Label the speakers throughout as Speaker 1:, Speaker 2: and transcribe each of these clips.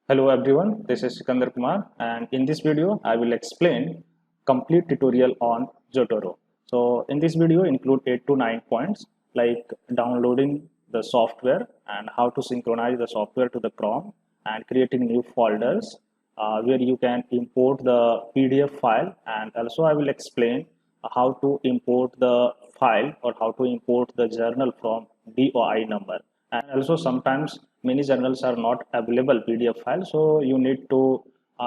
Speaker 1: Hello everyone, this is Sikandar Kumar and in this video I will explain complete tutorial on Zotero. So in this video include 8 to 9 points like downloading the software and how to synchronize the software to the Chrome and creating new folders where you can import the PDF file, and also I will explain how to import the file or how to import the journal from DOI number. And also sometimes many journals are not available PDF file, so you need to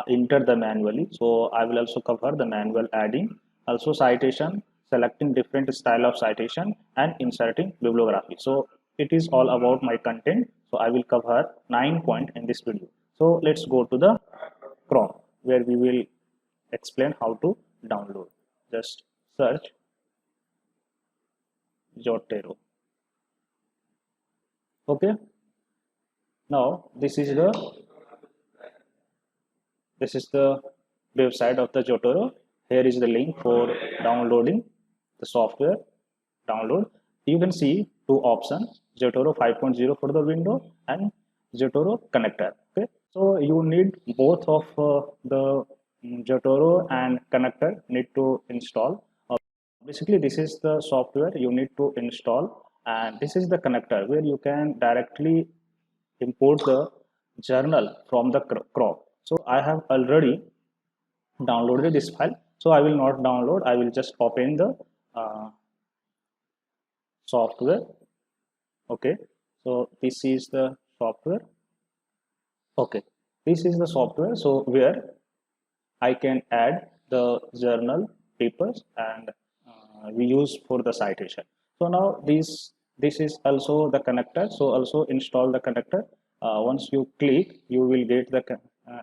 Speaker 1: enter the manually. So I will also cover the manual adding, also citation, selecting different style of citation and inserting bibliography. So it is all about my content. So I will cover 9 points in this video. So let's go to the Chrome where we will explain how to download. Just search Zotero. Okay. Now this is the website of the Zotero. Here is the link for downloading the software. Download. You can see two options: Zotero 5.0 for the window and Zotero connector. Okay, so you need both of the Zotero and connector need to install. Basically, this is the software you need to install, and this is the connector where you can directly import the journal from the Chrome. So I have already downloaded this file, so I will not download. I will just open the uh, software. Okay, so this is the software. Okay, this is the software, so where I can add the journal papers and we use for the citation. So now this is also the connector, so also install the connector. Once you click you will get the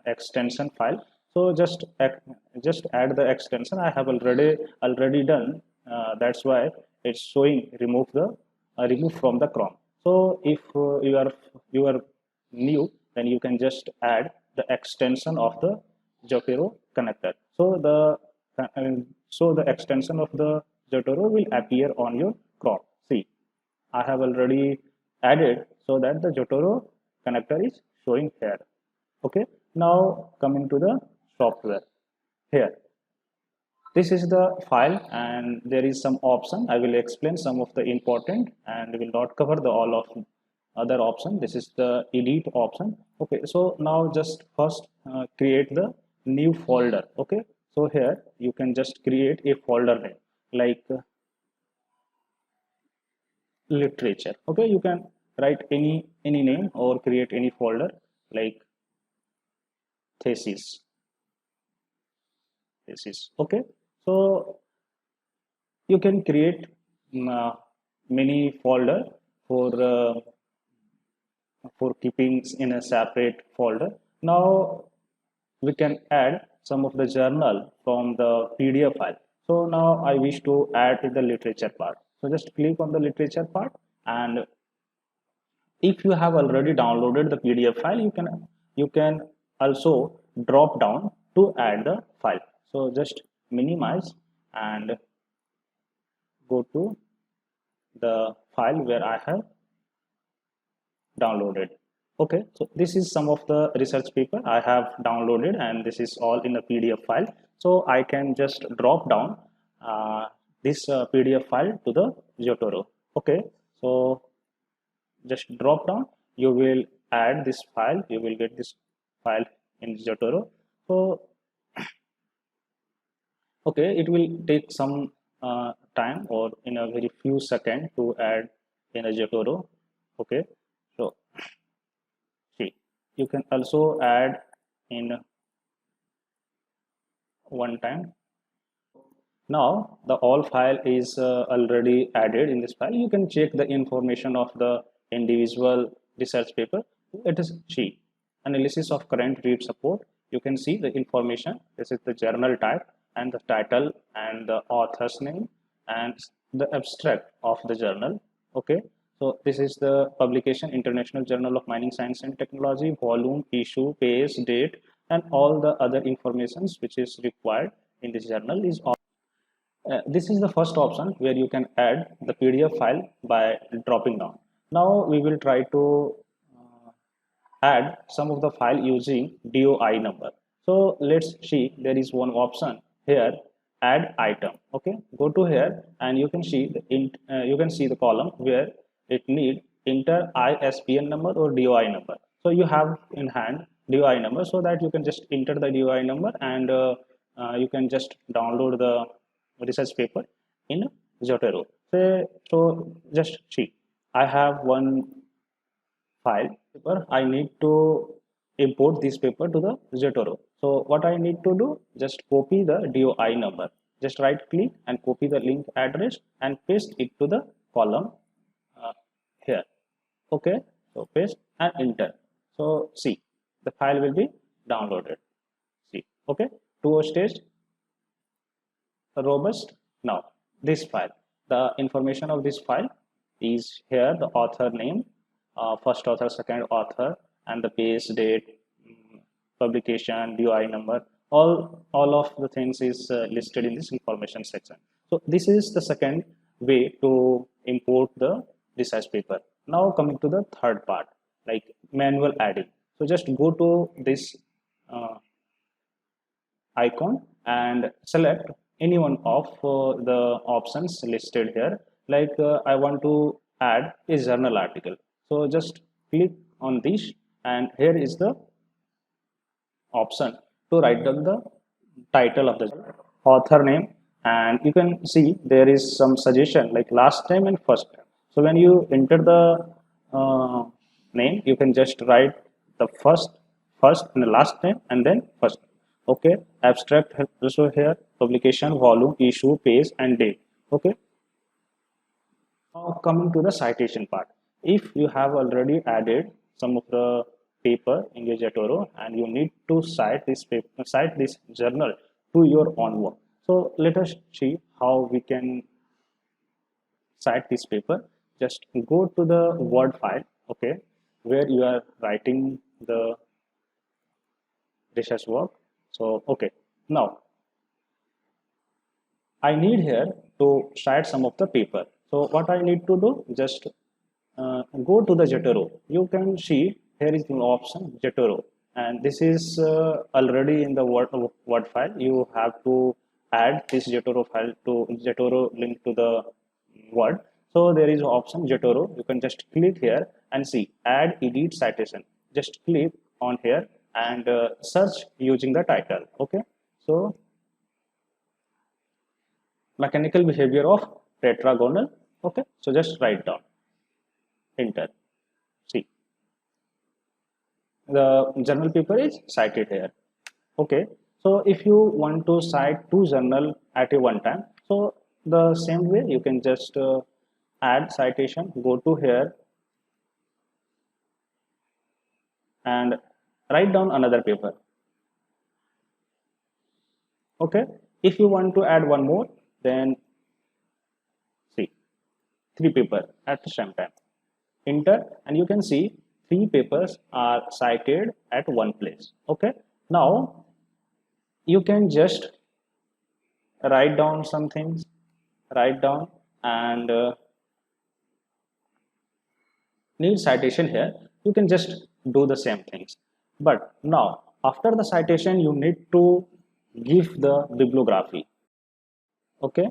Speaker 1: extension file. So just add the extension. I have already done. That's why it's showing remove from the Chrome. So if you are new, then you can just add the extension of the Zotero connector. So the extension of the Zotero will appear on your Chrome. See, I have already added so that the Zotero connector is showing here. Okay. Now coming to the software. Here, this is the file and there is some option. I will explain some of the important and will not cover the all of other option. This is the edit option. Okay, so now just first create the new folder. Okay, so here you can just create a folder name like literature. Okay, you can write any name or create any folder like thesis. Okay, so you can create many folder for keeping in a separate folder. Now we can add some of the journal from the PDF file. So now I wish to add the literature part. So just click on the literature part, and if you have already downloaded the PDF file, you can also drop down to add the file. So just minimize and go to the file where I have downloaded. Okay, so this is some of the research paper I have downloaded, and this is all in a PDF file. So I can just drop down this PDF file to the Zotero. Okay, so just drop down, you will add this file, you will get this file in Zotero. So okay, it will take some time or in a very few seconds to add in a Zotero. Okay, so see, you can also add in one time. Now the all file is already added in this file. You can check the information of the individual research paper. It is she analysis of current read support. You can see the information. This is the journal type and the title and the author's name and the abstract of the journal. Okay, so this is the publication, International Journal of Mining Science and Technology, volume, issue, page, date, and all the other informations which is required in this journal is this is the first option where you can add the PDF file by dropping down. Now we will try to add some of the file using DOI number. So let's see, there is one option here, add item. Okay, go to here and you can see the column where it need enter ISBN number or DOI number. So you have in hand DOI number, so that you can just enter the DOI number and you can just download the research paper in Zotero. So just see, I have one file paper. I need to import this paper to the Zotero. So what I need to do, just copy the DOI number. Just right click and copy the link address and paste it to the column here. Okay, so paste and enter. So see, the file will be downloaded. See, okay, two stage robust. Now this file, the information of this file is here, the author name, first author, second author, and the page date, publication, DOI number, all of the things is listed in this information section. So this is the second way to import the research paper. Now coming to the third part, like manual adding. So just go to this icon and select any one of the options listed here. Like I want to add a journal article. So just click on this and here is the option to write down the title of the author name, and you can see there is some suggestion like last name and first name. So when you enter the name, you can just write the first and the last name and then first. Okay, abstract also here, publication, volume, issue, page, and date. Okay, now coming to the citation part. If you have already added some of the paper in your Zotero and you need to cite this paper, cite this journal to your own work. So let us see how we can cite this paper. Just go to the Word file, okay, where you are writing the research work. So okay, now I need here to cite some of the paper. So what I need to do, just go to the Zotero. You can see here is an option Zotero, and this is already in the Word file. You have to add this Zotero file to Zotero link to the Word. So there is option Zotero. You can just click here and see add edit citation. Just click on here and search using the title. Okay, so mechanical behavior of tetragonal. Okay, so just write down, enter. See, the journal paper is cited here. Okay, so if you want to cite two journal at a one time, so the same way you can just add citation, go to here and write down another paper. Okay, if you want to add one more, then see, three paper at the same time, enter, and you can see three papers are cited at one place. Okay, now you can just write down some things, write down and need citation here, you can just do the same things. But now after the citation you need to give the bibliography. Okay,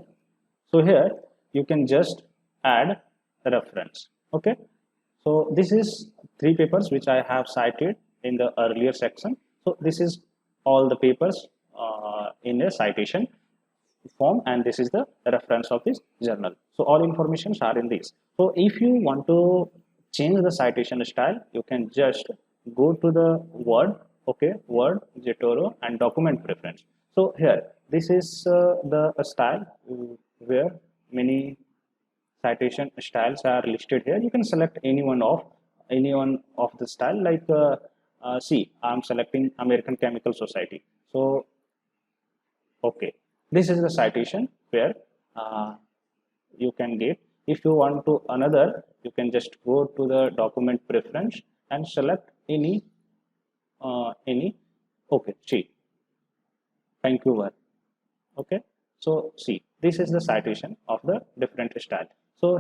Speaker 1: so here you can just add a reference. Okay, so this is three papers which I have cited in the earlier section. So this is all the papers in a citation form, and this is the reference of this journal. So all informations are in this. So if you want to change the citation style, you can just go to the Word, okay, Word, Zotero, and document preference. So here this is the style where many citation styles are listed here. You can select any one of the style, like see, I'm selecting American Chemical Society. So okay, this is the citation where you can get. If you want to another, you can just go to the document preference and select any okay, see, Vancouver. Okay, so see, this is the citation of the different style.